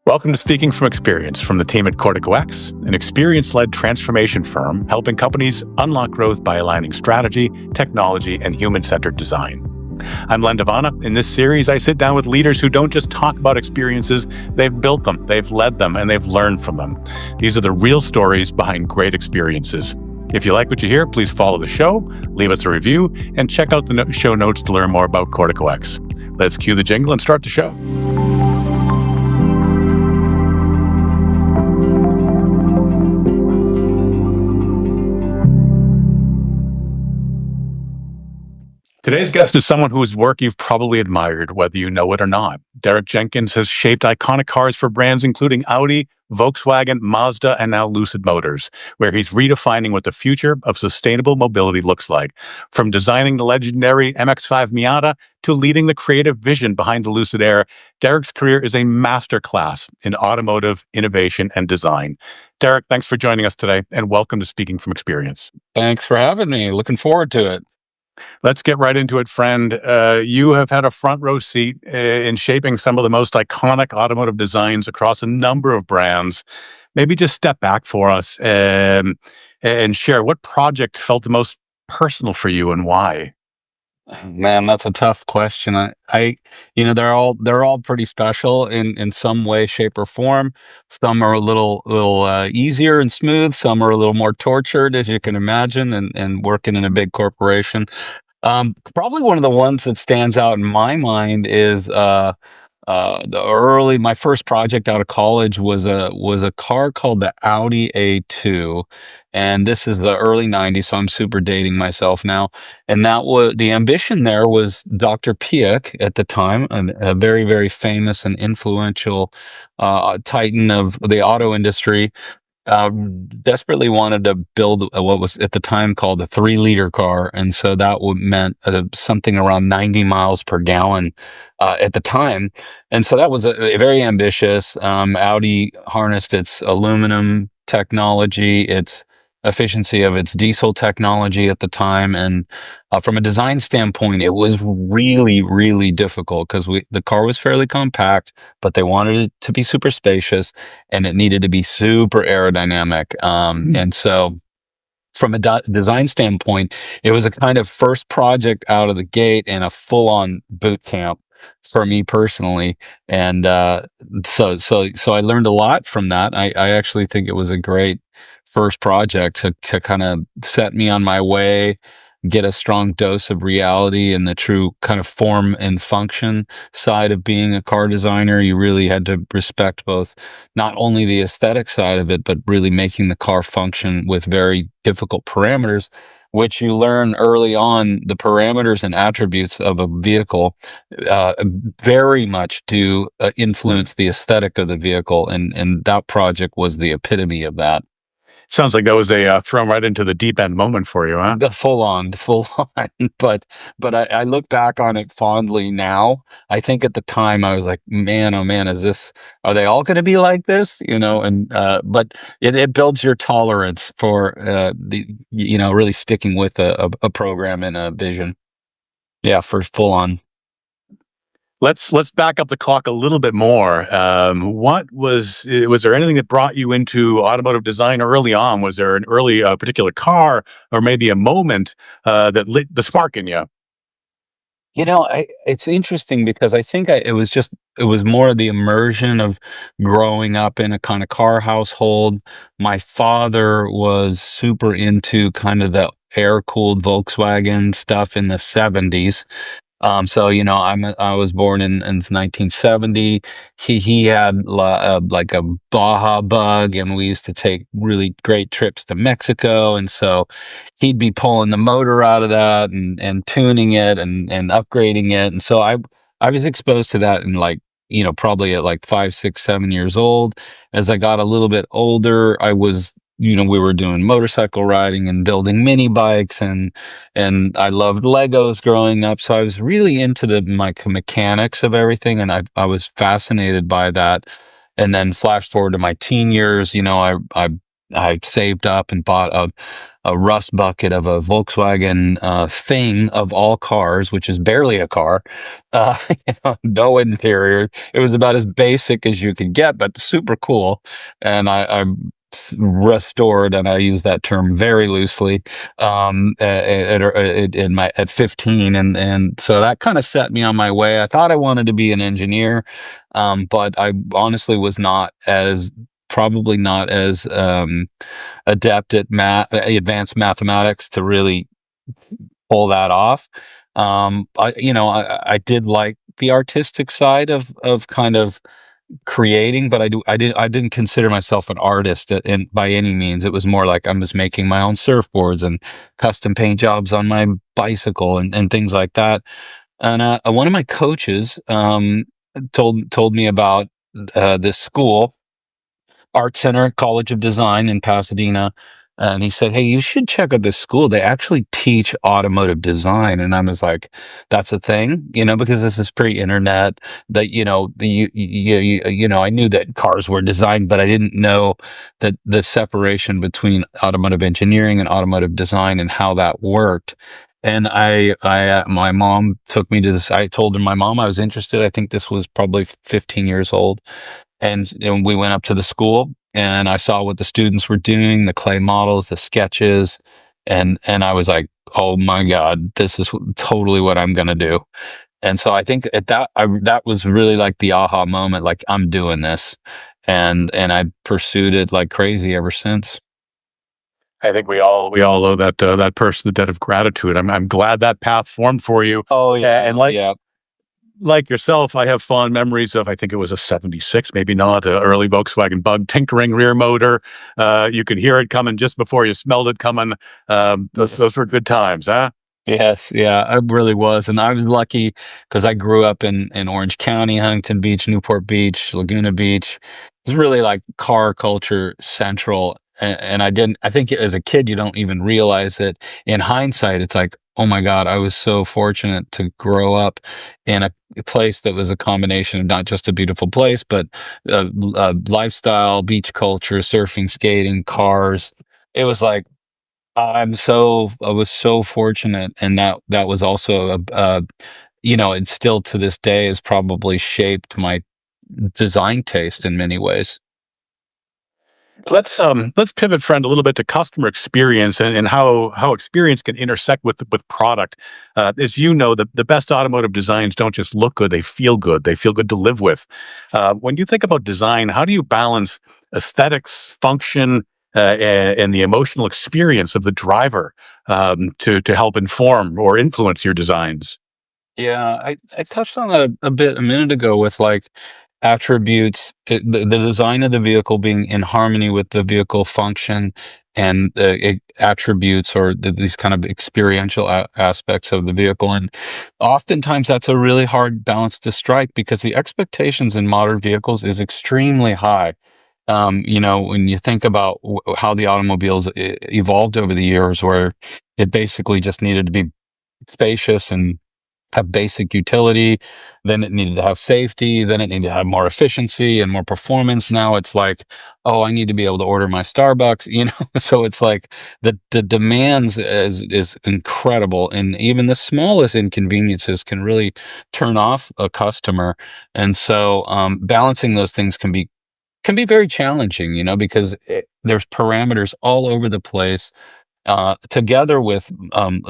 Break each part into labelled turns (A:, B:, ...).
A: Welcome to Speaking from Experience from the team at CorticoX, an experience-led transformation firm helping companies unlock growth by aligning strategy, technology, and human-centered design. I'm Len Devana. In this series, I sit down with leaders who don't just talk about experiences, they've built them, they've led them, and they've learned from them. These are the real stories behind great experiences. If you like what you hear, please follow the show, leave us a review, and check out the show notes to learn more about CorticoX. Let's cue the jingle and start the show. Today's guest is someone whose work you've probably admired, whether you know it or not. Derek Jenkins has shaped iconic cars for brands including Audi, Volkswagen, Mazda, and now Lucid Motors, where he's redefining what the future of sustainable mobility looks like. From designing the legendary MX-5 Miata to leading the creative vision behind the Lucid Air, Derek's career is a masterclass in automotive innovation and design. Derek, thanks for joining us today, and welcome to Speaking from Experience.
B: Thanks for having me. Looking forward to it.
A: Let's get right into it, friend. You have had a front row seat in shaping some of the most iconic automotive designs across a number of brands. Maybe just step back for us and share what project felt the most personal for you and why.
B: Man, that's a tough question. They're all pretty special in some way, shape, or form. Some are a little easier and smooth. Some are a little more tortured, as you can imagine, and working in a big corporation. Probably one of the ones that stands out in my mind is my first project out of college was a car called the Audi A2, and this is the early '90s, so I'm super dating myself now. And that was the ambition. There was Dr. Piech at the time, a very very famous and influential titan of the auto industry. Desperately wanted to build what was at the time called a 3-liter car, and so that meant something around 90 miles per gallon at the time, and so that was a very ambitious. Audi harnessed its aluminum technology, its efficiency of its diesel technology at the time, and from a design standpoint, it was really, really difficult because the car was fairly compact, but they wanted it to be super spacious and it needed to be super aerodynamic. And so, from a design standpoint, it was a kind of first project out of the gate and a full-on boot camp for me personally. And so I learned a lot from that. I actually think it was a great first project to kind of set me on my way, get a strong dose of reality and the true kind of form and function side of being a car designer. You really had to respect both not only the aesthetic side of it, but really making the car function with very difficult parameters, which you learn early on. The parameters and attributes of a vehicle uh, very much do influence the aesthetic of the vehicle, and that project was the epitome of that.
A: Sounds like that was a thrown right into the deep end moment for you, huh?
B: The full on. But I look back on it fondly now. I think at the time I was like, man, oh man, are they all going to be like this? But it builds your tolerance for really sticking with a program and a vision. Yeah, for full on.
A: Let's back up the clock a little bit more. What was there anything that brought you into automotive design early on? Was there an early particular car or maybe a moment that lit the spark in you?
B: It's interesting because I think it was more of the immersion of growing up in a kind of car household. My father was super into kind of the air-cooled Volkswagen stuff in the '70s. So I was born in 1970. He had like a Baja Bug, and we used to take really great trips to Mexico. And so he'd be pulling the motor out of that and tuning it and upgrading it. And so I was exposed to that in like probably at like 5, 6, 7 years old. As I got a little bit older, I was we were doing motorcycle riding and building mini bikes, and I loved Legos growing up. So I was really into the mechanics of everything, and I was fascinated by that. And then flash forward to my teen years, I saved up and bought a rust bucket of a Volkswagen thing of all cars, which is barely a car. No interior. It was about as basic as you could get, but super cool. And I restored, and I use that term very loosely, in my at 15, and so that kind of set me on my way. I thought I wanted to be an engineer, but I honestly was not as probably not as adept at advanced mathematics to really pull that off. I did like the artistic side of kind of creating, but I didn't consider myself an artist by any means. It was more like I was making my own surfboards and custom paint jobs on my bicycle and things like that. And one of my coaches told me about this school, Art Center College of Design in Pasadena. And he said, "Hey, you should check out this school. They actually teach automotive design." And I was like, "That's a thing, because this is pre-internet. That I knew that cars were designed, but I didn't know that the separation between automotive engineering and automotive design and how that worked." And my mom took me to this. I told her my mom I was interested. I think this was probably 15 years old, and we went up to the school, and I saw what the students were doing, the clay models, the sketches, and I was like, "Oh my God, this is totally what I'm gonna do." And so I think that was really like the aha moment, like, I'm doing this, and I pursued it like crazy ever since.
A: I think we all owe that person the debt of gratitude. I'm glad that path formed for you.
B: Oh,
A: And
B: yeah, yeah.
A: like yourself, I have fond memories of, I think it was a 76, maybe not, a early Volkswagen Bug tinkering rear motor. You could hear it coming just before you smelled it coming. Those were good times, huh?
B: Yes, yeah, I really was, and I was lucky because I grew up in Orange County, Huntington Beach, Newport Beach, Laguna Beach. It's really like car culture central, and I think as a kid, you don't even realize it. In hindsight, it's like, "Oh my God, I was so fortunate to grow up in a place that was a combination of not just a beautiful place, but lifestyle, beach culture, surfing, skating, cars." It was like I was so fortunate, and that was also and still to this day has probably shaped my design taste in many ways.
A: Let's pivot, friend, a little bit to customer experience and how experience can intersect with product. As you know, the best automotive designs don't just look good; they feel good. They feel good to live with. When you think about design, how do you balance aesthetics, function, and the emotional experience of the driver to help inform or influence your designs?
B: Yeah, I touched on that a bit a minute ago with like attributes, the design of the vehicle being in harmony with the vehicle function and attributes or these kind of experiential aspects of the vehicle. And oftentimes that's a really hard balance to strike because the expectations in modern vehicles is extremely high. When you think about how the automobiles evolved over the years, where it basically just needed to be spacious and have basic utility, then it needed to have safety, then it needed to have more efficiency and more performance. Now it's like, oh, I need to be able to order my Starbucks, So it's like the demands is incredible, and even the smallest inconveniences can really turn off a customer. And so balancing those things can be very challenging, because there's parameters all over the place, together with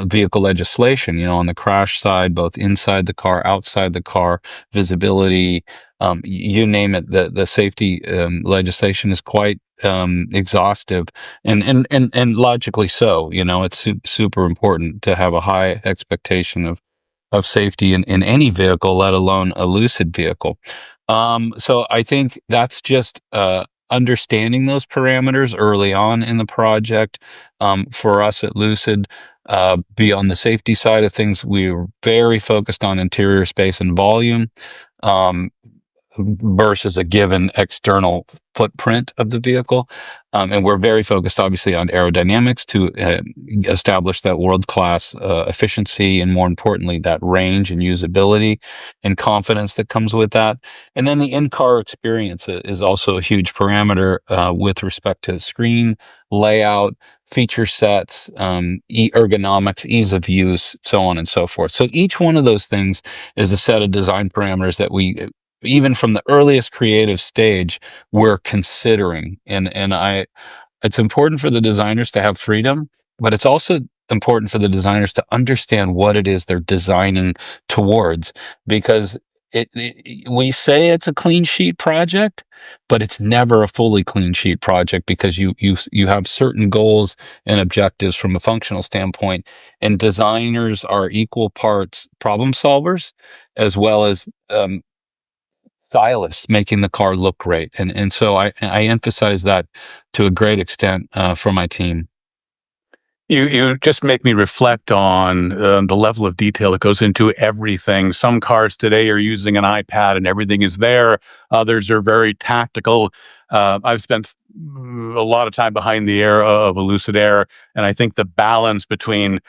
B: vehicle legislation, on the crash side, both inside the car, outside the car, visibility, you name it. The safety legislation is quite exhaustive, and logically so. It's super important to have a high expectation of safety in any vehicle, let alone a Lucid vehicle. So I think that's just understanding those parameters early on in the project. For us at Lucid, be on the safety side of things, we were very focused on interior space and volume. Um, versus a given external footprint of the vehicle. And we're very focused, obviously, on aerodynamics to establish that world-class efficiency, and more importantly, that range and usability and confidence that comes with that. And then the in-car experience is also a huge parameter with respect to screen layout, feature sets, ergonomics, ease of use, so on and so forth. So each one of those things is a set of design parameters that we, even from the earliest creative stage, we're considering. It's important for the designers to have freedom, but it's also important for the designers to understand what it is they're designing towards, because we say it's a clean sheet project, but it's never a fully clean sheet project, because you have certain goals and objectives from a functional standpoint, and designers are equal parts problem solvers as well as stylists, making the car look great. And so I emphasize that to a great extent for my team.
A: You just make me reflect on the level of detail that goes into everything. Some cars today are using an iPad and everything is there. Others are very tactical. I've spent a lot of time behind the air of a Lucid Air, and I think the balance between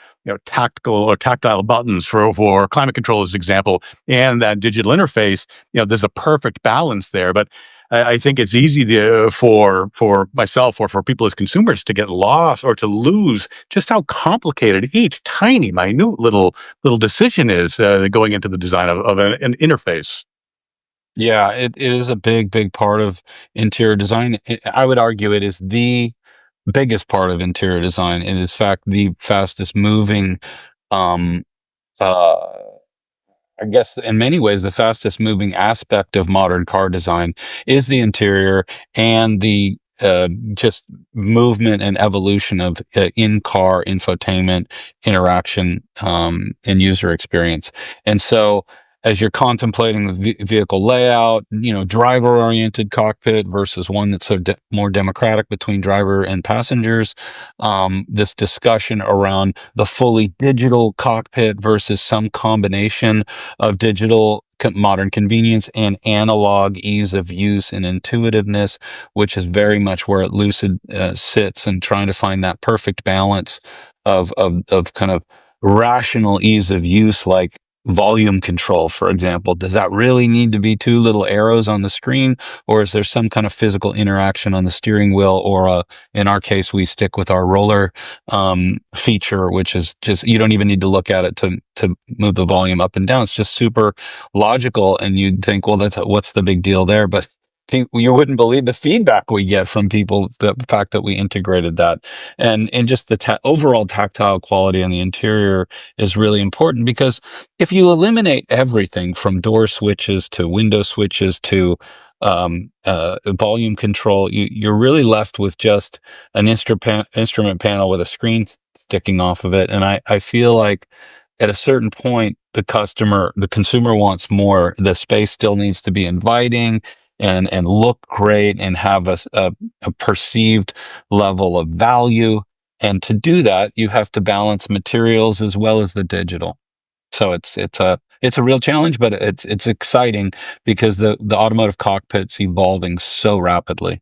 A: tactical or tactile buttons for climate control, as an example, and that digital interface, there's a perfect balance there. But I think it's easy for myself or for people as consumers to get lost or to lose just how complicated each tiny, minute little decision is going into the design of an interface.
B: Yeah, it is a big part of interior design. I would argue it is the biggest part of interior design, and is fact the fastest moving um, uh, I guess in many ways, the fastest moving aspect of modern car design is the interior, and the just movement and evolution of in-car infotainment interaction and user experience. And so, as you're contemplating the vehicle layout, driver-oriented cockpit versus one that's sort of more democratic between driver and passengers, this discussion around the fully digital cockpit versus some combination of digital modern convenience and analog ease of use and intuitiveness, which is very much where Lucid sits, and trying to find that perfect balance of kind of rational ease of use, like volume control, for example. Does that really need to be two little arrows on the screen, or is there some kind of physical interaction on the steering wheel, or in our case, we stick with our roller feature, which is just, you don't even need to look at it to move the volume up and down. It's just super logical, and you'd think, well, what's the big deal there? But you wouldn't believe the feedback we get from people, the fact that we integrated that, and just the overall tactile quality on the interior is really important, because if you eliminate everything from door switches to window switches to volume control, you're really left with just an instrument panel with a screen sticking off of it. And I feel like at a certain point, the consumer wants more. The space still needs to be inviting and look great, and have a perceived level of value. And to do that, you have to balance materials as well as the digital. So it's a real challenge, but it's exciting, because the automotive cockpit's evolving so rapidly.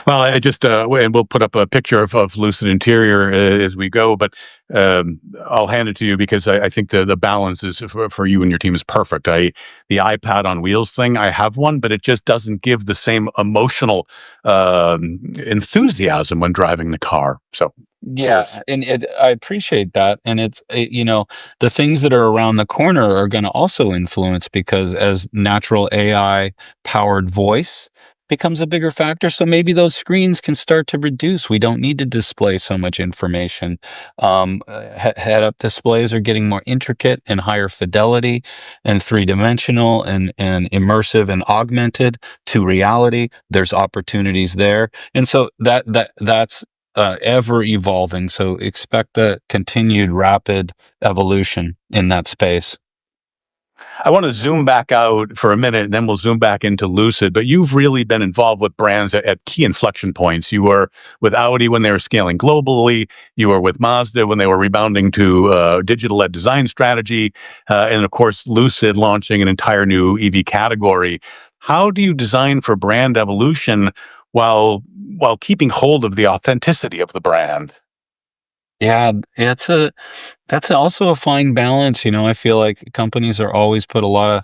A: Well, I just and we'll put up a picture of Lucid Interior as we go, but I'll hand it to you, because I think the balance is for you and your team is perfect. The iPad on wheels thing, I have one, but it just doesn't give the same emotional enthusiasm when driving the car. So
B: Yeah,
A: cheers.
B: and I appreciate that, and the things that are around the corner are going to also influence, because as natural AI powered voice becomes a bigger factor, so maybe those screens can start to reduce. We don't need to display so much information. Head-up displays are getting more intricate and higher fidelity and three-dimensional and immersive and augmented to reality. There's opportunities there, and so that's ever evolving. So expect a continued rapid evolution in that space.
A: I want to zoom back out for a minute, and then we'll zoom back into Lucid. But you've really been involved with brands at key inflection points. You were with Audi when they were scaling globally. You were with Mazda when they were rebounding to digital-led design strategy, and of course, Lucid launching an entire new EV category. How do you design for brand evolution while while keeping hold of the authenticity of the brand?
B: Yeah, that's also a fine balance. I feel like companies are always put a lot of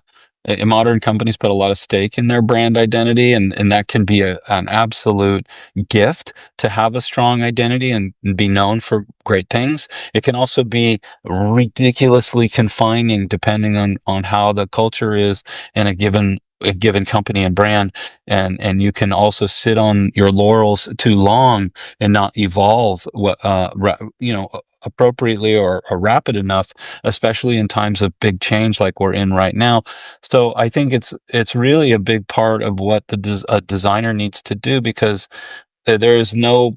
B: modern companies put a lot of stake in their brand identity, and that can be an absolute gift to have a strong identity and be known for great things. It can also be ridiculously confining depending on how the culture is in a given company and brand, and you can also sit on your laurels too long and not evolve appropriately or rapid enough, especially in times of big change like we're in right now. So I think it's really a big part of what a designer needs to do, because there is no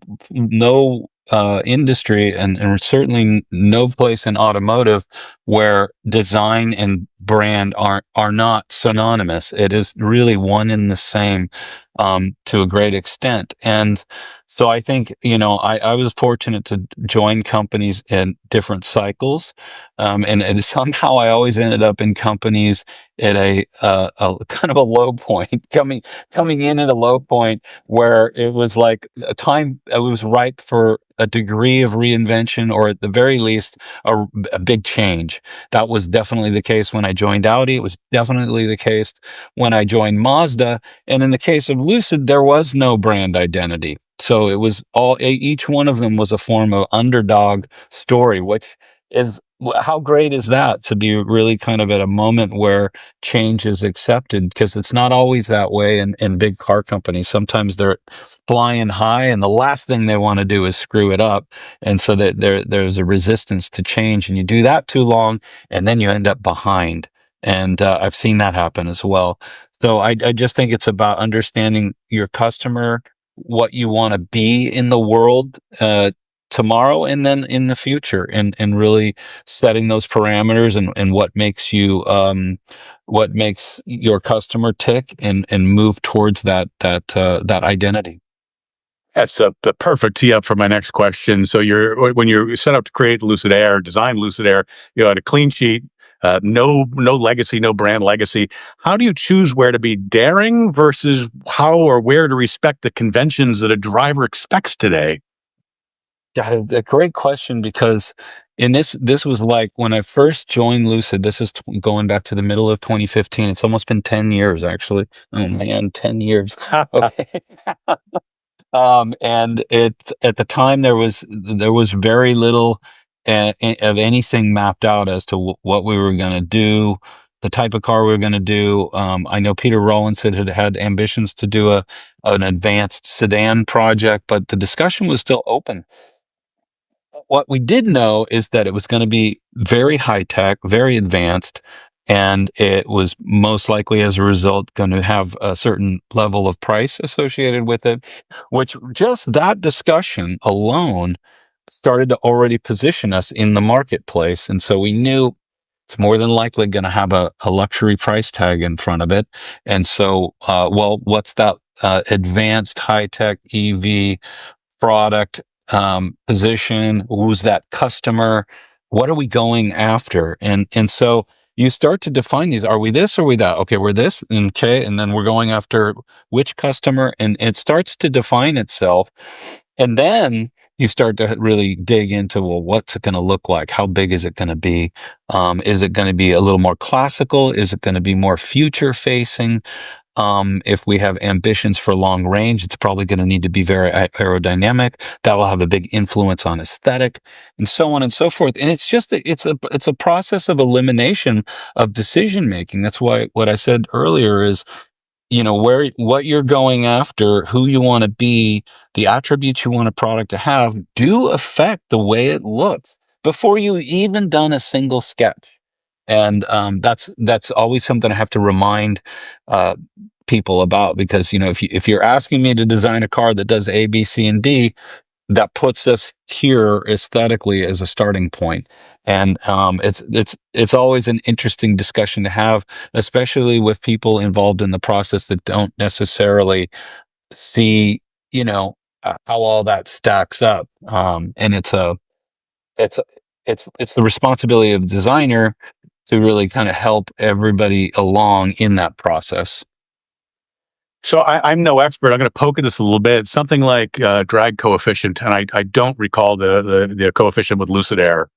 B: industry, and certainly no place in automotive where design and brand are not synonymous. It is really one and the same, to a great extent. And so I think, I was fortunate to join companies in different cycles, and somehow I always ended up in companies at a kind of a low point, coming in at a low point where it was like a time it was ripe for a degree of reinvention, or at the very least a big change. That was definitely the case when I joined Audi. It was definitely the case when I joined Mazda. And in the case of Lucid, there was no brand identity. So it was each one of them was a form of underdog story, which is how great is that, to be really kind of at a moment where change is accepted, because it's not always that way in big car companies. Sometimes they're flying high, and the last thing they want to do is screw it up, and so that there's a resistance to change, and you do that too long, and then you end up behind. And I've seen that happen as well. So I just think it's about understanding your customer, what you want to be in the world, tomorrow and then in the future, and really setting those parameters, and what makes your customer tick, and move towards that identity.
A: That's the perfect tee up for my next question. So when you set out to create Lucid Air, design Lucid Air, you had a clean sheet, no legacy, no brand legacy. How do you choose where to be daring versus how or where to respect the conventions that a driver expects today?
B: Yeah, a great question, because this was like when I first joined Lucid. This is going back to the middle of 2015. It's almost been 10 years, actually. Oh man, 10 years. Okay. And at the time there was very little of anything mapped out as to what we were going to do, the type of car we were going to do. I know Peter Rawlinson had ambitions to do an advanced sedan project, but the discussion was still open. What we did know is that it was going to be very high tech, very advanced, and it was most likely, as a result, going to have a certain level of price associated with it, which just that discussion alone started to already position us in the marketplace. And so we knew it's more than likely going to have a luxury price tag in front of it. And so, well, what's that advanced high tech EV product, position? Who's that customer? What are we going after? And so you start to define these. Are we this or are we that? Okay, we're this, okay, and then we're going after which customer, and it starts to define itself. And then you start to really dig into, well, what's it going to look like? How big is it going to be? Is it going to be a little more classical? Is it going to be more future facing? If we have ambitions for long range, it's probably going to need to be very aerodynamic. That will have a big influence on aesthetic, and so on and so forth. And it's a process of elimination of decision making. That's why what I said earlier is, where what you're going after, who you want to be, the attributes you want a product to have do affect the way it looks before you even done a single sketch. And that's always something I have to remind uh, people about, because if you're asking me to design a car that does A, B, C, and D, that puts us here aesthetically as a starting point. And it's always an interesting discussion to have, especially with people involved in the process that don't necessarily see, how all that stacks up. And it's it's the responsibility of the designer to really kind of help everybody along in that process.
A: So I'm no expert. I'm going to poke at this a little bit. Something like drag coefficient, and I don't recall the coefficient with Lucid Air.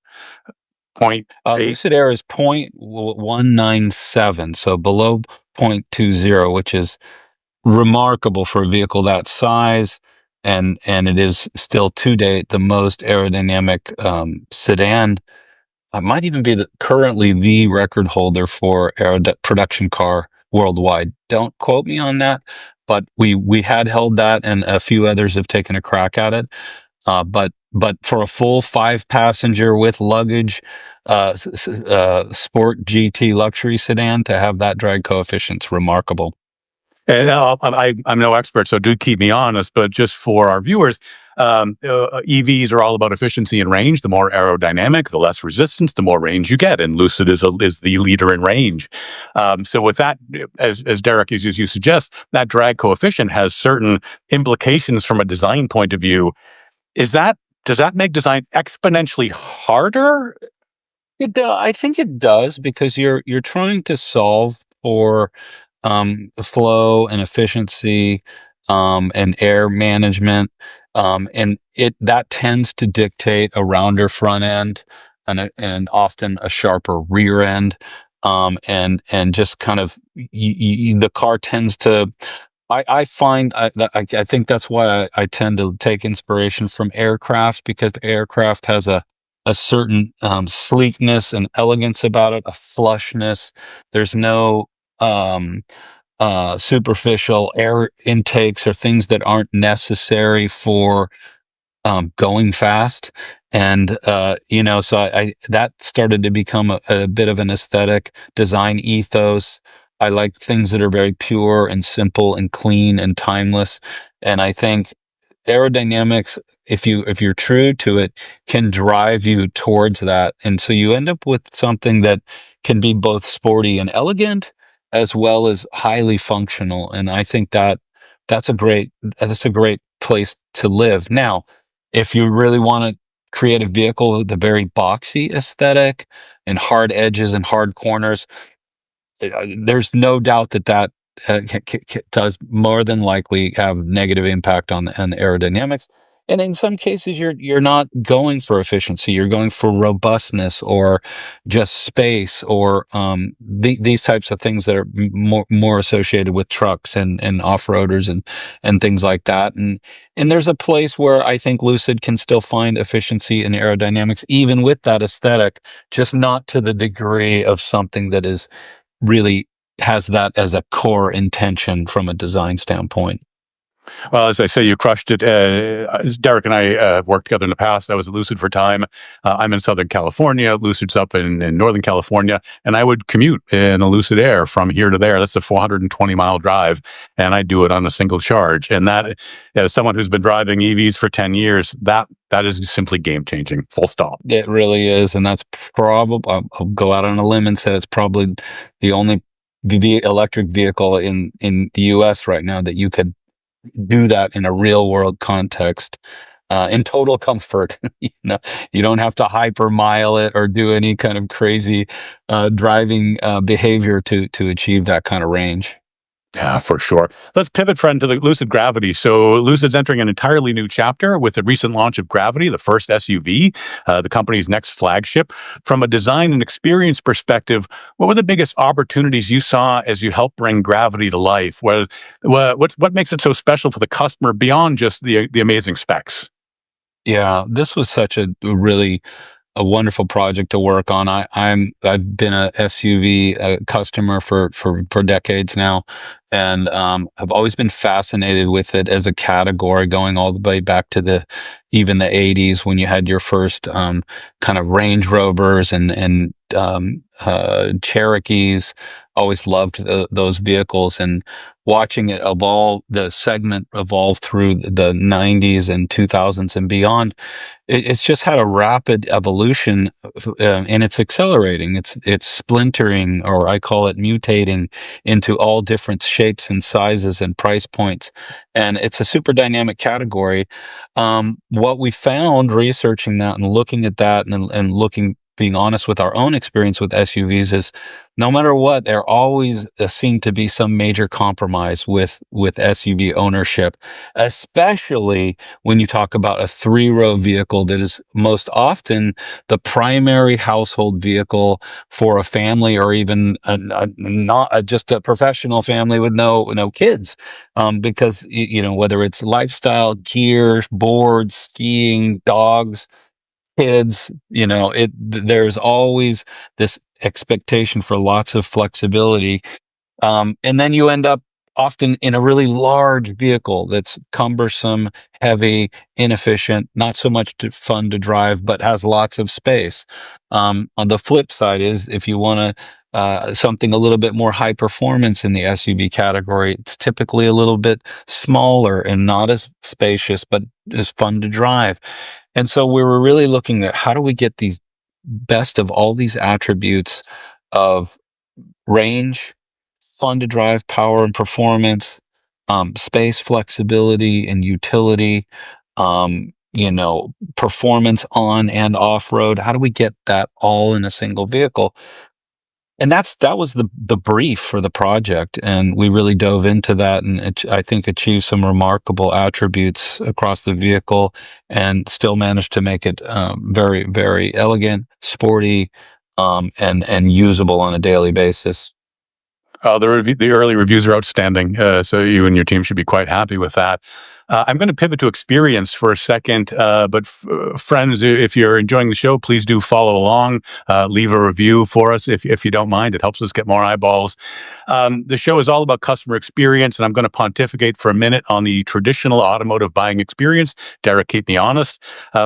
A: 0.8.
B: Lucid Air is 0.197, so below 0.20, which is remarkable for a vehicle that size, and it is still to date the most aerodynamic sedan. I might even be currently the record holder for production car worldwide. Don't quote me on that, but we had held that, and a few others have taken a crack at it. But for a full 5 passenger with luggage, sport GT luxury sedan to have that drag coefficient's remarkable.
A: And I'm no expert, so do keep me honest. But just for our viewers, EVs are all about efficiency and range. The more aerodynamic, the less resistance, the more range you get. And Lucid is the leader in range. So with that, as Derek, as you suggest, that drag coefficient has certain implications from a design point of view. Does that make design exponentially harder?
B: I think it does, because you're trying to solve for flow and efficiency, and air management, and it that tends to dictate a rounder front end and often a sharper rear end, and just kind of the car tends to. I find I think that's why I tend to take inspiration from aircraft, because aircraft has a certain sleekness and elegance about it, a flushness. There's no superficial air intakes or things that aren't necessary for going fast. And so I that started to become a bit of an aesthetic design ethos. I like things that are very pure and simple and clean and timeless. And I think aerodynamics, if you're true to it, can drive you towards that, and so you end up with something that can be both sporty and elegant, as well as highly functional. And I think that's a great place to live. Now, if you really want to create a vehicle with a very boxy aesthetic and hard edges and hard corners, there's no doubt that does more than likely have negative impact on the aerodynamics. And in some cases, you're not going for efficiency; you're going for robustness or just space, or these types of things that are more associated with trucks and off roaders and things like that. And there's a place where I think Lucid can still find efficiency in aerodynamics, even with that aesthetic, just not to the degree of something that is really has that as a core intention from a design standpoint.
A: Well, as I say, you crushed it. Derek and I worked together in the past. I was at Lucid for a time. I'm in Southern California. Lucid's up in Northern California. And I would commute in a Lucid Air from here to there. That's a 420-mile drive. And I do it on a single charge. And that, as someone who's been driving EVs for 10 years, that is simply game-changing, full stop.
B: It really is. And that's probably, I'll go out on a limb and say it's probably the only electric vehicle in the US right now that you could do that in a real world context, in total comfort. You don't have to hyper mile it or do any kind of crazy driving behavior to achieve that kind of range.
A: Yeah, for sure. Let's pivot, friend, to the Lucid Gravity. So Lucid's entering an entirely new chapter with the recent launch of Gravity, the first SUV, the company's next flagship. From a design and experience perspective, what were the biggest opportunities you saw as you helped bring Gravity to life? What makes it so special for the customer beyond just the amazing specs?
B: Yeah, this was such a wonderful project to work on. I've been a SUV customer for decades now, and I've always been fascinated with it as a category, going all the way back to even the '80s, when you had your first kind of Range Rovers and Cherokees. Always loved those vehicles, and watching it evolve, the segment evolve through the '90s and 2000s and beyond. It's just had a rapid evolution, and it's accelerating. It's splintering, or I call it mutating, into all different shapes and sizes and price points, and it's a super dynamic category. What we found researching that and looking at that and looking being honest with our own experience with SUVs is no matter what, there always seem to be some major compromise with SUV ownership, especially when you talk about a three-row vehicle that is most often the primary household vehicle for a family, or even not just a professional family with no kids, because whether it's lifestyle, gear, boards, skiing, dogs, kids, there's always this expectation for lots of flexibility, and then you end up often in a really large vehicle that's cumbersome, heavy, inefficient, not so much fun to drive, but has lots of space. On the flip side is if you want to something a little bit more high performance in the SUV category, it's typically a little bit smaller and not as spacious, but is fun to drive. And so we were really looking at how do we get these best of all these attributes of range, fun to drive, power and performance, space, flexibility, and utility, performance on and off road. How do we get that all in a single vehicle? And that was the brief for the project, and we really dove into that, and I think achieved some remarkable attributes across the vehicle, and still managed to make it very, very elegant, sporty, and usable on a daily basis.
A: The early reviews are outstanding, so you and your team should be quite happy with that. I'm going to pivot to experience for a second, but friends, if you're enjoying the show, please do follow along. Leave a review for us if you don't mind. It helps us get more eyeballs. The show is all about customer experience, and I'm going to pontificate for a minute on the traditional automotive buying experience. Derek, keep me honest.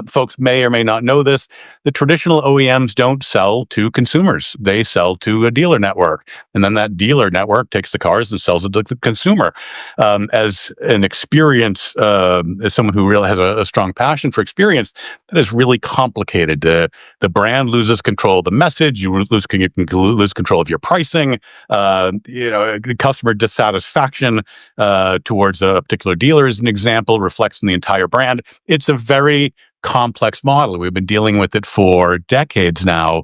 A: Folks may or may not know this. The traditional OEMs don't sell to consumers. They sell to a dealer network. And then that dealer network takes the cars and sells it to the consumer. As an experience, as someone who really has a strong passion for experience, that is really complicated. The brand loses control of the message. You can lose control of your pricing. Customer dissatisfaction towards a particular dealer, as an example, reflects in the entire brand. It's a very complex model. We've been dealing with it for decades now.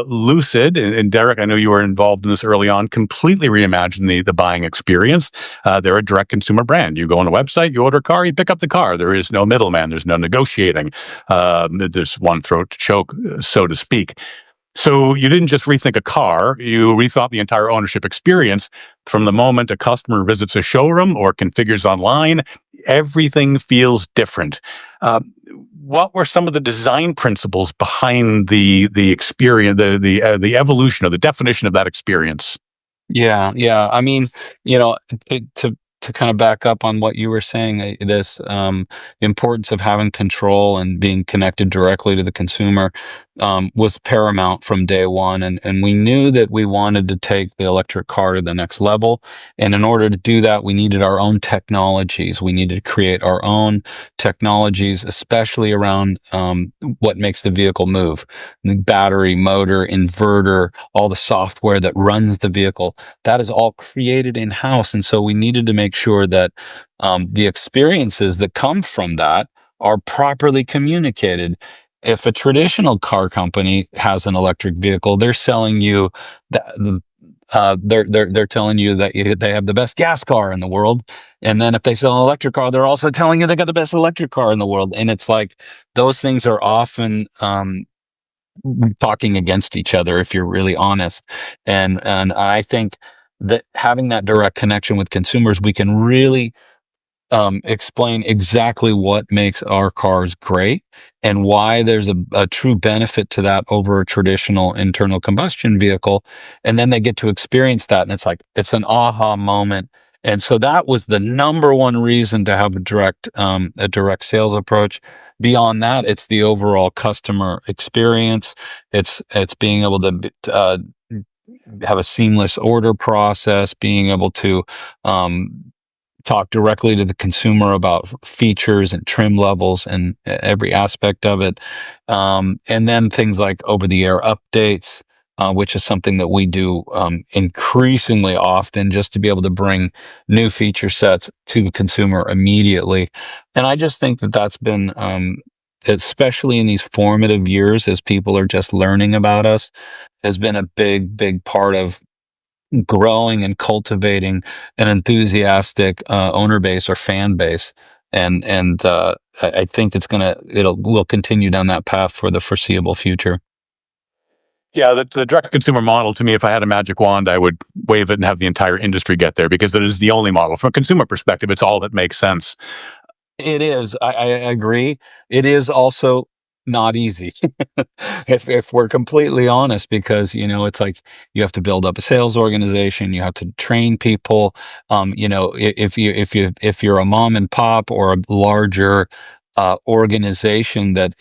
A: Lucid, and Derek, I know you were involved in this early on, completely reimagined the buying experience. They're a direct consumer brand. You go on a website, you order a car, you pick up the car. There is no middleman. There's no negotiating. There's one throat to choke, so to speak. So you didn't just rethink a car, you rethought the entire ownership experience. From the moment a customer visits a showroom or configures online, everything feels different. What were some of the design principles behind the experience, the evolution or the definition of that experience?
B: Yeah, yeah. I mean, you know, to kind of back up on what you were saying, this importance of having control and being connected directly to the consumer was paramount from day one, and we knew that we wanted to take the electric car to the next level. And in order to do that, we needed our own technologies. We needed to create our own technologies, especially around what makes the vehicle move: the battery, motor, inverter, all the software that runs the vehicle. That is all created in house, and so we needed to make sure that the experiences that come from that are properly communicated. If a traditional car company has an electric vehicle, they're selling you that. They're telling you that they have the best gas car in the world, and then if they sell an electric car, they're also telling you they got the best electric car in the world. And it's like those things are often talking against each other, if you're really honest. And I think that having that direct connection with consumers, we can really explain exactly what makes our cars great and why there's a true benefit to that over a traditional internal combustion vehicle. And then they get to experience that, and it's an aha moment. And so that was the number one reason to have a direct sales approach. Beyond that, it's the overall customer experience. It's being able to have a seamless order process, being able to talk directly to the consumer about features and trim levels and every aspect of it. And then things like over-the-air updates, which is something that we do increasingly often, just to be able to bring new feature sets to the consumer immediately. And I just think that that's been especially in these formative years as people are just learning about us, has been a big part of growing and cultivating an enthusiastic owner base or fan base. And I think we'll continue down that path for the foreseeable future.
A: Yeah, the direct consumer model, to me, if I had a magic wand, I would wave it and have the entire industry get there, because it is the only model. From a consumer perspective, it's all that makes sense.
B: It is. I agree. It is also not easy, if we're completely honest, because it's like you have to build up a sales organization, you have to train people. If you're a mom and pop or a larger organization that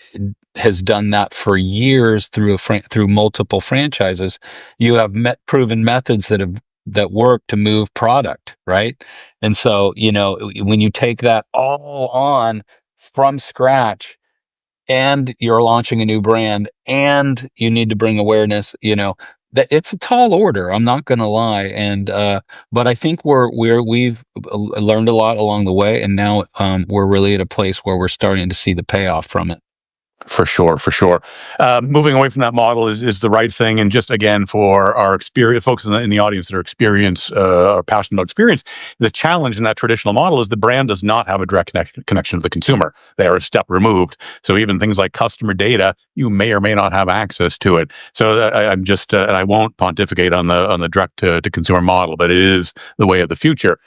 B: has done that for years through multiple franchises, you have proven methods that work to move product, right? And so, when you take that all on from scratch and you're launching a new brand and you need to bring awareness, that it's a tall order. I'm not going to lie. But I think we've learned a lot along the way. And now, we're really at a place where we're starting to see the payoff from it.
A: For sure, for sure. Moving away from that model is the right thing. And just again, for our experience, folks in the audience that are passionate about experience, the challenge in that traditional model is the brand does not have a direct connection to the consumer. They are a step removed. So even things like customer data, you may or may not have access to it. So I'm just, and I won't pontificate on the direct to consumer model, but it is the way of the future.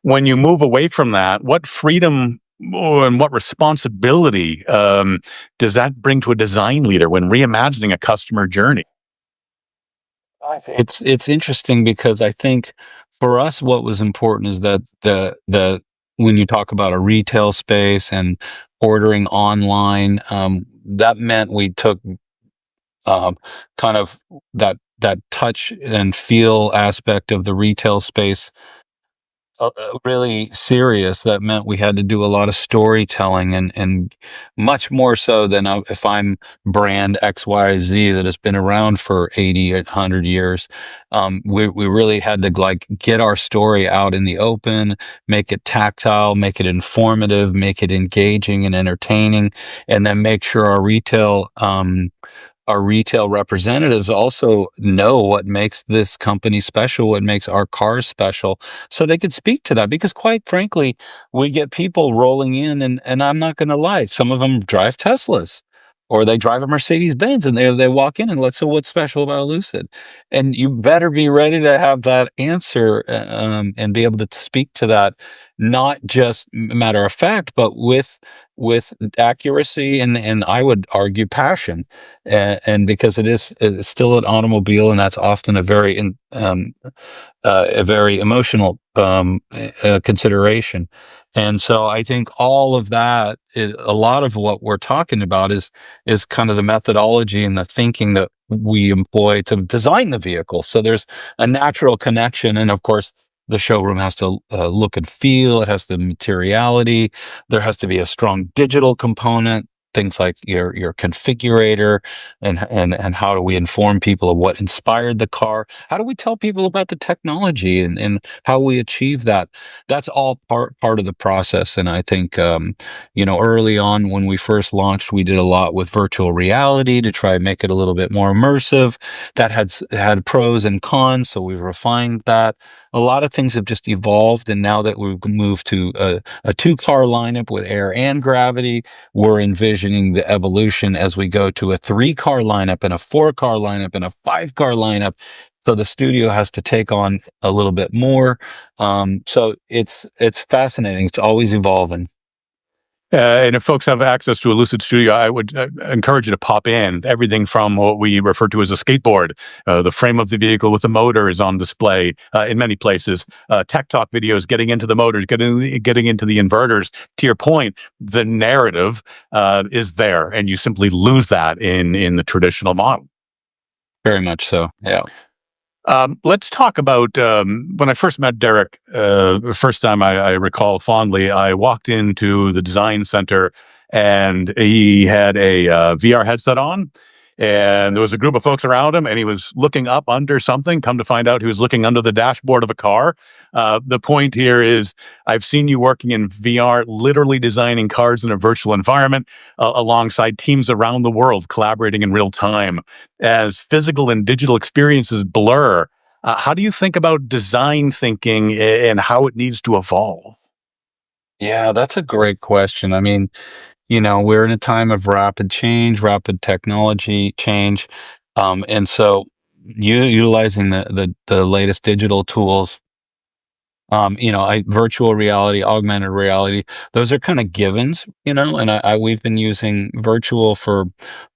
A: When you move away from that, what freedom and what responsibility does that bring to a design leader when reimagining a customer journey?
B: It's interesting because I think for us, what was important is that the when you talk about a retail space and ordering online, that meant we took kind of that touch and feel aspect of the retail space really serious. That meant we had to do a lot of storytelling, and much more so than if I'm brand XYZ that has been around for 80, 100 years. We really had to like get our story out in the open, make it tactile, make it informative, make it engaging and entertaining, and then make sure our retail representatives also know what makes this company special, what makes our cars special, so they could speak to that. Because quite frankly, we get people rolling in, and I'm not going to lie, some of them drive Teslas or they drive a Mercedes Benz, and they walk in and so what's special about a Lucid? And you better be ready to have that answer, and be able to speak to that, not just matter of fact, but with accuracy and I would argue passion, and because it's still an automobile, and that's often a very emotional consideration. And so I think all of that, a lot of what we're talking about is kind of the methodology and the thinking that we employ to design the vehicle. So there's a natural connection, and of course, the showroom has to look and feel. It has the materiality. There has to be a strong digital component. Things like your configurator, and how do we inform people of what inspired the car? How do we tell people about the technology, and how we achieve that? That's all part of the process. And I think, early on when we first launched, we did a lot with virtual reality to try and make it a little bit more immersive. That had pros and cons, so we've refined that. A lot of things have just evolved, and now that we've moved to a two-car lineup with air and gravity, we're envisioning the evolution as we go to a three-car lineup and a four-car lineup and a five-car lineup. So the studio has to take on a little bit more. So it's fascinating. It's always evolving.
A: And if folks have access to a Lucid Studio, I would encourage you to pop in. Everything from what we refer to as a skateboard, the frame of the vehicle with the motor is on display in many places. Tech talk videos, getting into the motors, getting into the inverters. To your point, the narrative is there, and you simply lose that in the traditional model.
B: Very much so. Yeah.
A: Let's talk about when I first met Derek. The first time I recall fondly, I walked into the design center and he had a VR headset on. And there was a group of folks around him, and he was looking up under something. Come to find out, he was looking under the dashboard of a car. The point here is, I've seen you working in VR, literally designing cars in a virtual environment alongside teams around the world, collaborating in real time. As physical and digital experiences blur, how do you think about design thinking and how it needs to evolve?
B: Yeah, that's a great question. I mean, we're in a time of rapid change, rapid technology change. And so utilizing the latest digital tools, virtual reality, augmented reality, those are kind of givens, and we've been using virtual for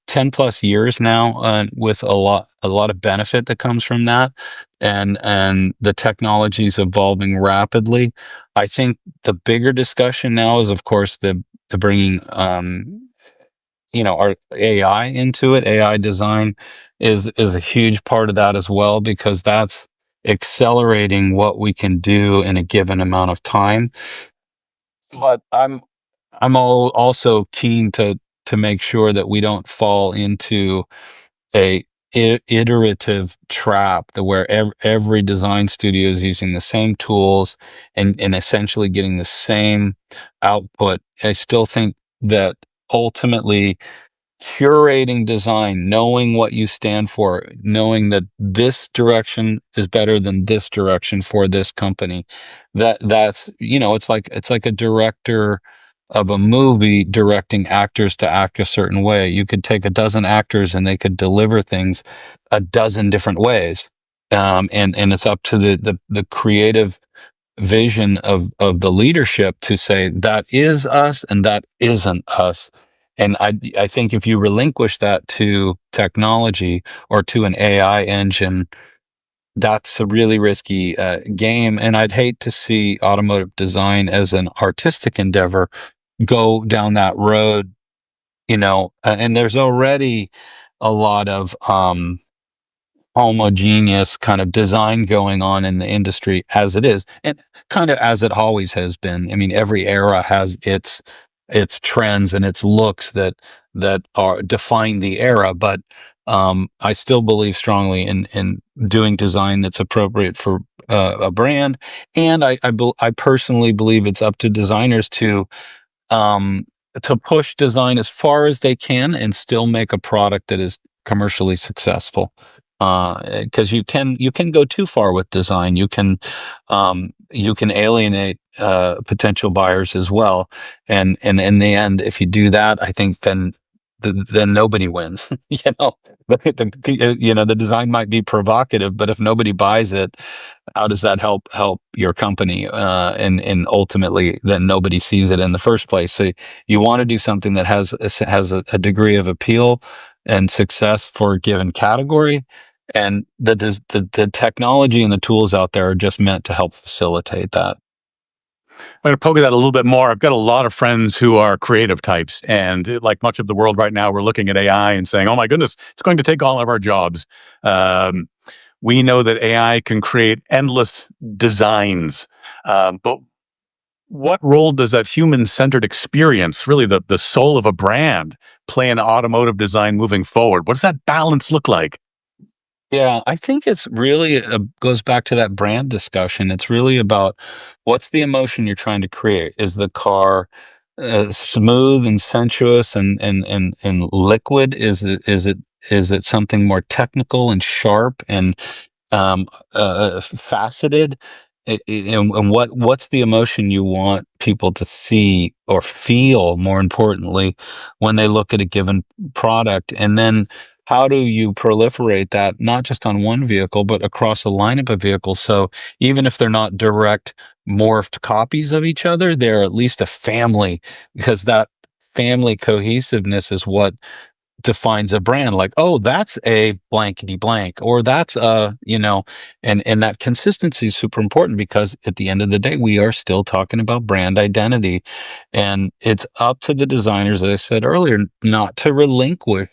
B: 10 plus years now, with a lot of benefit that comes from that. And the technology is evolving rapidly. I think the bigger discussion now is, of course, the bringing, our AI into it. AI design is a huge part of that as well, because that's accelerating what we can do in a given amount of time. But I'm also keen to make sure that we don't fall into a iterative trap, where every design studio is using the same tools and essentially getting the same output. I still think that ultimately curating design, knowing what you stand for, knowing that this direction is better than this direction for this company. It's like a director of a movie directing actors to act a certain way. You could take a dozen actors and they could deliver things a dozen different ways. And it's up to the creative vision of the leadership to say that is us and that isn't us. And I think if you relinquish that to technology or to an AI engine, that's a really risky game. And I'd hate to see automotive design as an artistic endeavor go down that road. And there's already a lot of homogeneous kind of design going on in the industry as it is, and kind of as it always has been. I mean, every era has its trends and its looks that are define the era. But I still believe strongly in doing design that's appropriate for a brand. And I personally believe it's up to designers um, to push design as far as they can and still make a product that is commercially successful. Because you can go too far with design. You can alienate potential buyers as well. And in the end, if you do that, I think then nobody wins. The design might be provocative, but if nobody buys it, how does that help your company? And ultimately, then nobody sees it in the first place. So you want to do something that has a degree of appeal and success for a given category, and the technology and the tools out there are just meant to help facilitate that.
A: I'm going to poke at that a little bit more. I've got a lot of friends who are creative types, and like much of the world right now, we're looking at AI and saying, "Oh my goodness, it's going to take all of our jobs." Um, we know that AI can create endless designs, but what role does that human-centered experience, really the soul of a brand, play in automotive design moving forward? What does that balance look like?
B: Yeah, I think it's really goes back to that brand discussion. It's really about what's the emotion you're trying to create. Is the car smooth and sensuous and liquid? Is it something more technical and sharp and faceted? And what's the emotion you want people to see or feel, more importantly, when they look at a given product? And then how do you proliferate that, not just on one vehicle, but across a lineup of vehicles? So even if they're not direct morphed copies of each other, they're at least a family, because that family cohesiveness is what defines a brand. Like, oh, that's a blankety blank, or that's and that consistency is super important, because at the end of the day, we are still talking about brand identity. And it's up to the designers, as I said earlier, not to relinquish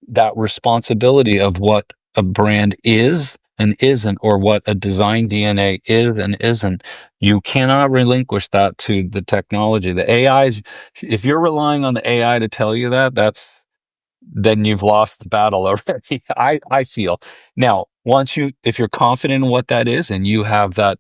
B: that responsibility of what a brand is and isn't, or what a design DNA is and isn't. You cannot relinquish that to the technology. The AIs, if you're relying on the AI to tell you that, then you've lost the battle already. I feel now, if you're confident in what that is and you have that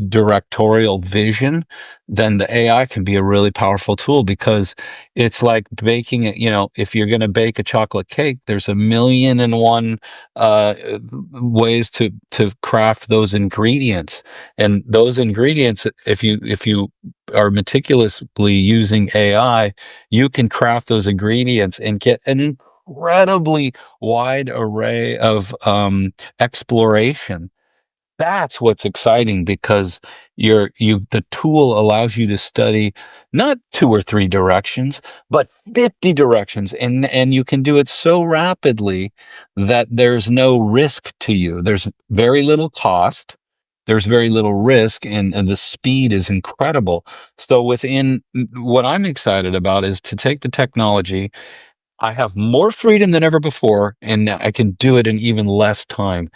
B: directorial vision, then the AI can be a really powerful tool, because it's like baking it. If you're going to bake a chocolate cake, there's a million and one uh, ways to craft those ingredients, and those ingredients, if you are meticulously using AI, you can craft those ingredients and get an incredibly wide array of exploration. That's what's exciting, because the tool allows you to study not two or three directions, but 50 directions, and you can do it so rapidly that there's no risk to you. There's very little cost, there's very little risk, and the speed is incredible. So what I'm excited about is to take the technology. I have more freedom than ever before, and I can do it in even less time.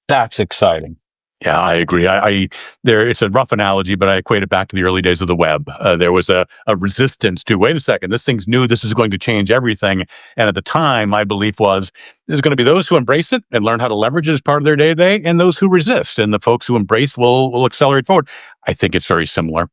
B: That's exciting.
A: Yeah, I agree. It's a rough analogy, but I equate it back to the early days of the web. There was a resistance to, wait a second, this thing's new. This is going to change everything. And at the time, my belief was there's going to be those who embrace it and learn how to leverage it as part of their day to day, and those who resist. And the folks who embrace will accelerate forward. I think it's very similar.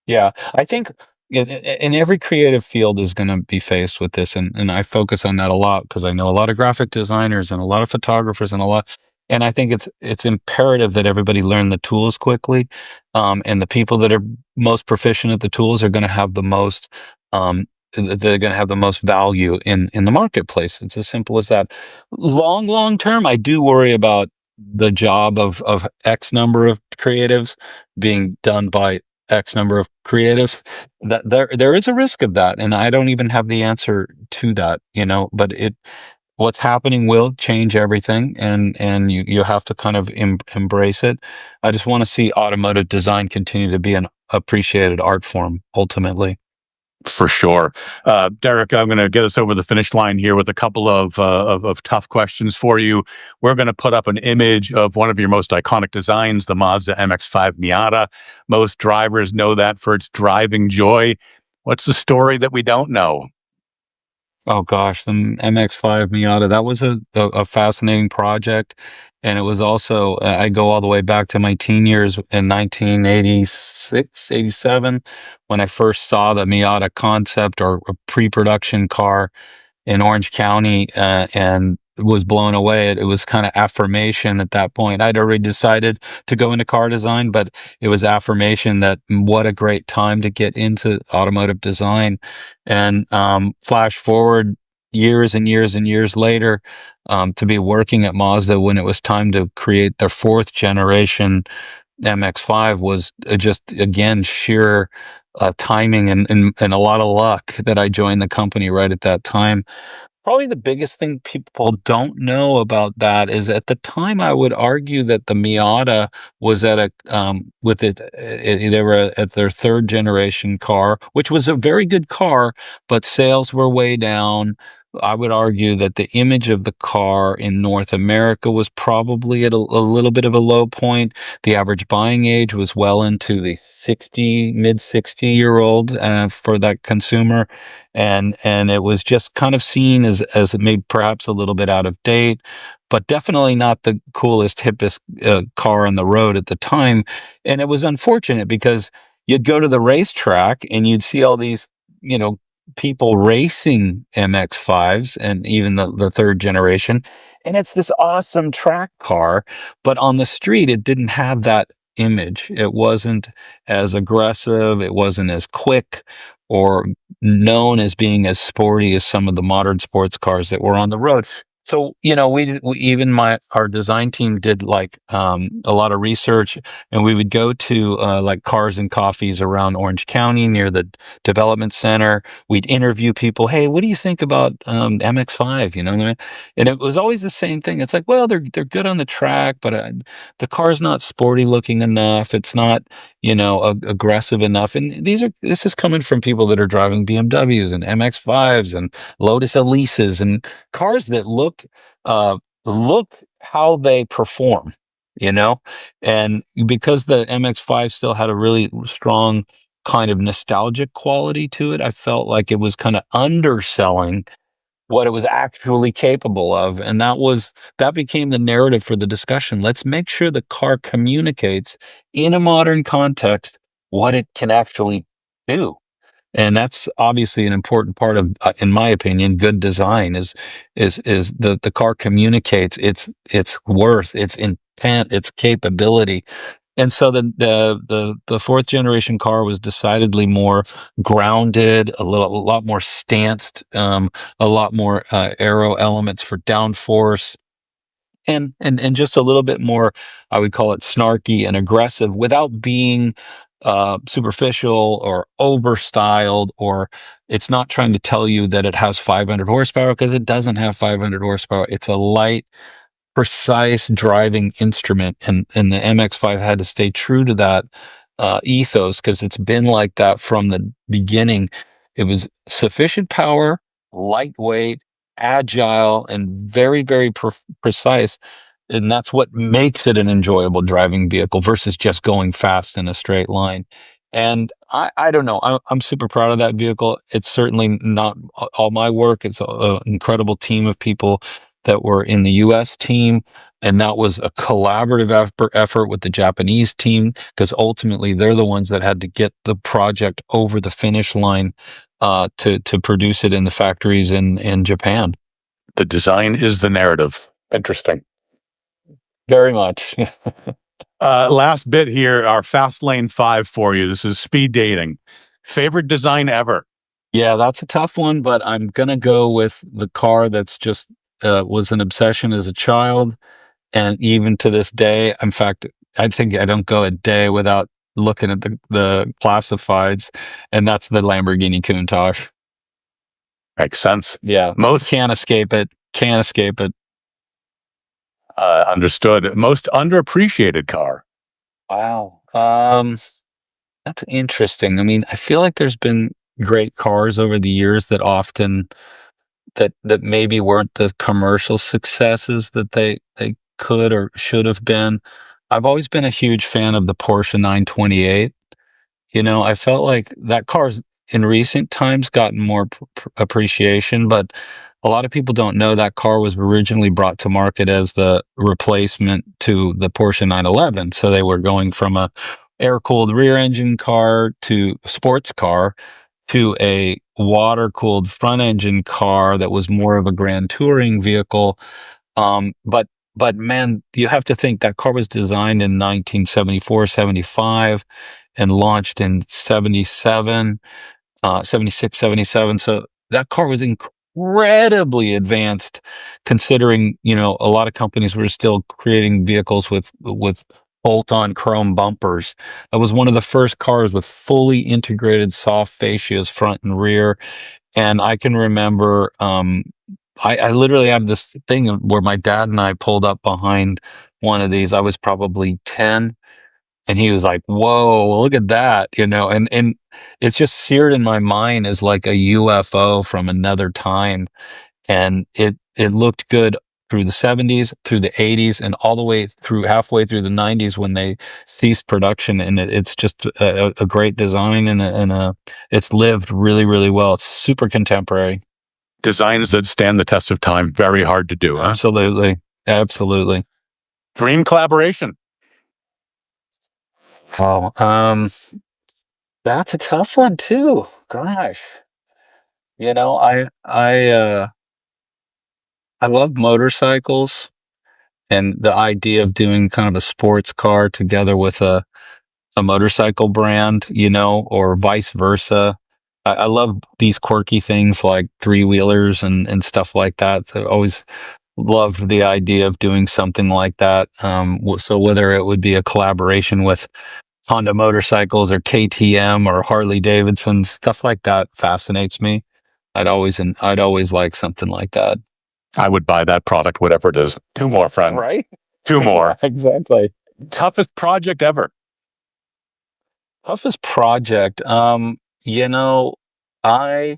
B: Yeah, I think in every creative field is going to be faced with this, and I focus on that a lot because I know a lot of graphic designers and a lot of photographers and I think it's imperative that everybody learn the tools quickly, and the people that are most proficient at the tools are going to have the most. They're going to have the most value in the marketplace. It's as simple as that. Long term, I do worry about the job of X number of creatives being done by X number of creatives. That there is a risk of that, and I don't even have the answer to that. But what's happening will change everything, and you have to kind of embrace it. I just want to see automotive design continue to be an appreciated art form ultimately.
A: For sure. Derek, I'm going to get us over the finish line here with a couple of tough questions for you. We're going to put up an image of one of your most iconic designs, the Mazda MX-5 Miata. Most drivers know that for its driving joy. What's the story that we don't know?
B: Oh gosh, the MX-5 Miata, that was a fascinating project. And it was also, I go all the way back to my teen years in 1986, 87, when I first saw the Miata concept, or a pre-production car in Orange County, and was blown away. It was kind of affirmation at that point. I'd already decided to go into car design, but it was affirmation that what a great time to get into automotive design. And flash forward years and years and years later, to be working at Mazda when it was time to create their fourth generation MX-5 was just, again, sheer timing and a lot of luck that I joined the company right at that time. Probably the biggest thing people don't know about that is, at the time, I would argue that the Miata was at they were at their third generation car, which was a very good car, but sales were way down. I would argue that the image of the car in North America was probably at a little bit of a low point. The average buying age was well into the mid 60-year-old for that consumer, and it was just kind of seen as maybe perhaps a little bit out of date, but definitely not the coolest, hippest car on the road at the time. And it was unfortunate, because you'd go to the racetrack and you'd see all these, you know, people racing MX-5s, and even the third generation, and it's this awesome track car, but on the street it didn't have that image. It wasn't as aggressive, it wasn't as quick, or known as being as sporty as some of the modern sports cars that were on the road. So, even our design team did like a lot of research, and we would go to like Cars and Coffees around Orange County near the development center. We'd interview people. Hey, what do you think about MX-5? You know what I mean? And it was always the same thing. It's like, well, they're good on the track, but the car's not sporty looking enough. It's not, aggressive enough. And this is coming from people that are driving BMWs and MX-5s and Lotus Elises and cars that look how they perform, you know? And because the MX-5 still had a really strong kind of nostalgic quality to it, I felt like it was kind of underselling what it was actually capable of. And that became the narrative for the discussion. Let's make sure the car communicates in a modern context what it can actually do. And that's obviously an important part of, in my opinion, good design is the car communicates its worth, its intent, its capability. And so the fourth generation car was decidedly more grounded, a lot more stanced, a lot more aero elements for downforce, and just a little bit more, I would call it snarky and aggressive without being superficial or over styled, or it's not trying to tell you that it has 500 horsepower because it doesn't have 500 horsepower. It's a light, precise driving instrument, and the MX-5 had to stay true to that ethos because it's been like that from the beginning. It was sufficient power, lightweight, agile, and very, very precise. And that's what makes it an enjoyable driving vehicle versus just going fast in a straight line. And I don't know. I'm super proud of that vehicle. It's certainly not all my work. It's an incredible team of people that were in the US team. And that was a collaborative effort with the Japanese team because ultimately they're the ones that had to get the project over the finish line to produce it in the factories in Japan.
A: The design is the narrative. Interesting.
B: Very much.
A: Last bit here, our fast lane 5 for you. This is speed dating. Favorite design ever?
B: Yeah, that's a tough one, but I'm gonna go with the car that's just was an obsession as a child, and even to this day. In fact, I think I don't go a day without looking at the classifieds, and that's the Lamborghini Countach.
A: Makes sense.
B: Yeah,
A: Most
B: can't escape it. Can't escape it.
A: understood. Most underappreciated car?
B: Wow. That's interesting. I mean, I feel like there's been great cars over the years that often that maybe weren't the commercial successes that they could or should have been. I've always been a huge fan of the Porsche 928. You know, I felt like that car's in recent times gotten more appreciation, but a lot of people don't know that car was originally brought to market as the replacement to the Porsche 911. So they were going from a air-cooled rear engine car to sports car to a water-cooled front engine car that was more of a grand touring vehicle. But man, you have to think that car was designed in 1974, 75 and launched in 77, 76, 77. So that car was incredibly advanced considering, you know, a lot of companies were still creating vehicles with bolt-on chrome bumpers. That was one of the first cars with fully integrated soft fascias front and rear. And I can remember, I literally have this thing where my dad and I pulled up behind one of these. I was probably 10, and he was like, "Whoa, look at that," you know, and it's just seared in my mind as like a UFO from another time. And it looked good through the 70s, through the 80s, and all the way through halfway through the 90s when they ceased production. And it's just a great design, and it's lived really, really well. It's super contemporary.
A: Designs that stand the test of time. Very hard to do, huh?
B: Absolutely. Absolutely.
A: Dream collaboration?
B: Oh, that's a tough one too. Gosh. You know, I love motorcycles, and the idea of doing kind of a sports car together with a motorcycle brand, you know, or vice versa. I love these quirky things like three wheelers and stuff like that. So I always loved the idea of doing something like that. So whether it would be a collaboration with Honda motorcycles or KTM or Harley Davidson, stuff like that fascinates me. I'd always like something like that.
A: I would buy that product, whatever it is. Two more, friend.
B: Right?
A: Two more.
B: Exactly.
A: Toughest project ever?
B: Toughest project. You know, I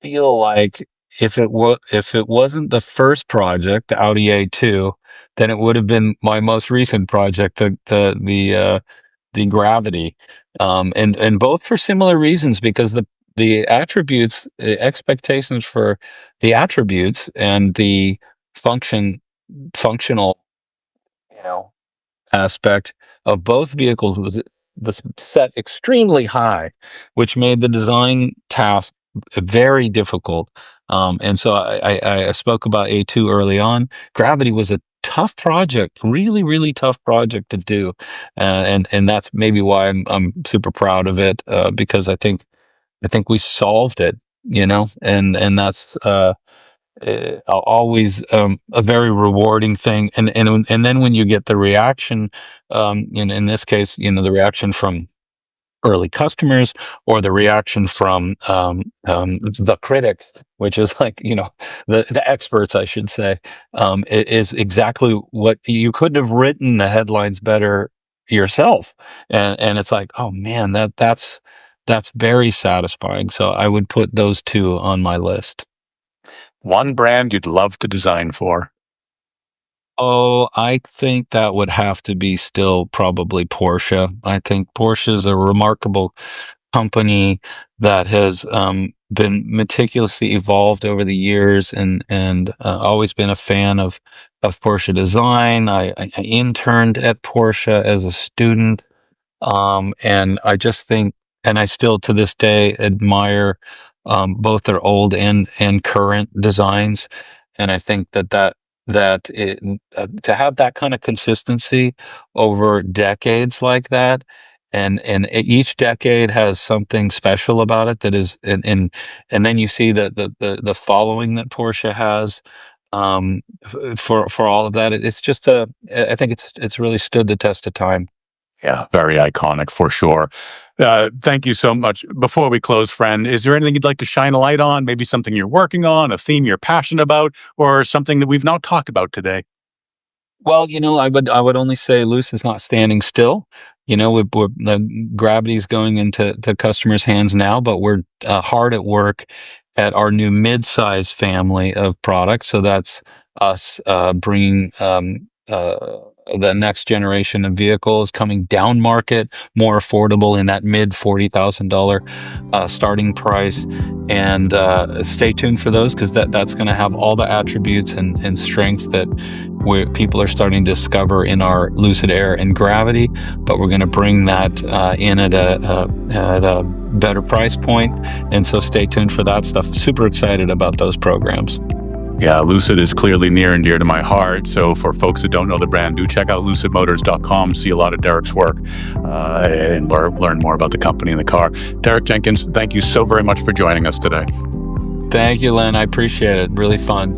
B: feel like if it wasn't the first project, the Audi A2, then it would have been my most recent project, the Gravity, and both for similar reasons because the attributes, expectations for the attributes and the functional, you know, aspect of both vehicles was set extremely high, which made the design task very difficult. And so I spoke about A2 early on. Gravity was a tough project, really, really tough project to do, and that's maybe why I'm super proud of it, because I think we solved it, and that's always a very rewarding thing. And then when you get the reaction, in this case, the reaction from early customers, or the reaction from the critics, which is like, the experts, I should say, it is exactly what you couldn't have written the headlines better yourself. And it's like, oh man, that's very satisfying. So I would put those two on my list.
A: One brand you'd love to design for.
B: Oh, I think that would have to be still probably Porsche. I think Porsche is a remarkable company that has been meticulously evolved over the years, and always been a fan of Porsche design. I interned at Porsche as a student, and I just think, and I still to this day admire both their old and current designs. And I think to have that kind of consistency over decades like that, and each decade has something special about it that is, and then you see the following that Porsche has, for all of that. It's just I think it's really stood the test of time.
A: Yeah, very iconic for sure. Thank you so much. Before we close, friend, is there anything you'd like to shine a light on? Maybe something you're working on, a theme you're passionate about, or something that we've not talked about today?
B: Well, I would only say Lucid's not standing still. The gravity's going into customers' hands now, but we're hard at work at our new mid-size family of products. So that's us bringing the next generation of vehicles coming down market, more affordable in that mid $40,000 starting price. And stay tuned for those, because that's going to have all the attributes and strengths that people are starting to discover in our Lucid Air and Gravity, but we're going to bring that in at a better price point. And so stay tuned for that stuff. Super excited about those programs.
A: Yeah, Lucid is clearly near and dear to my heart. So for folks that don't know the brand, do check out lucidmotors.com, see a lot of Derek's work, and learn more about the company and the car. Derek Jenkins, thank you so very much for joining us today.
B: Thank you, Len. I appreciate it. Really fun.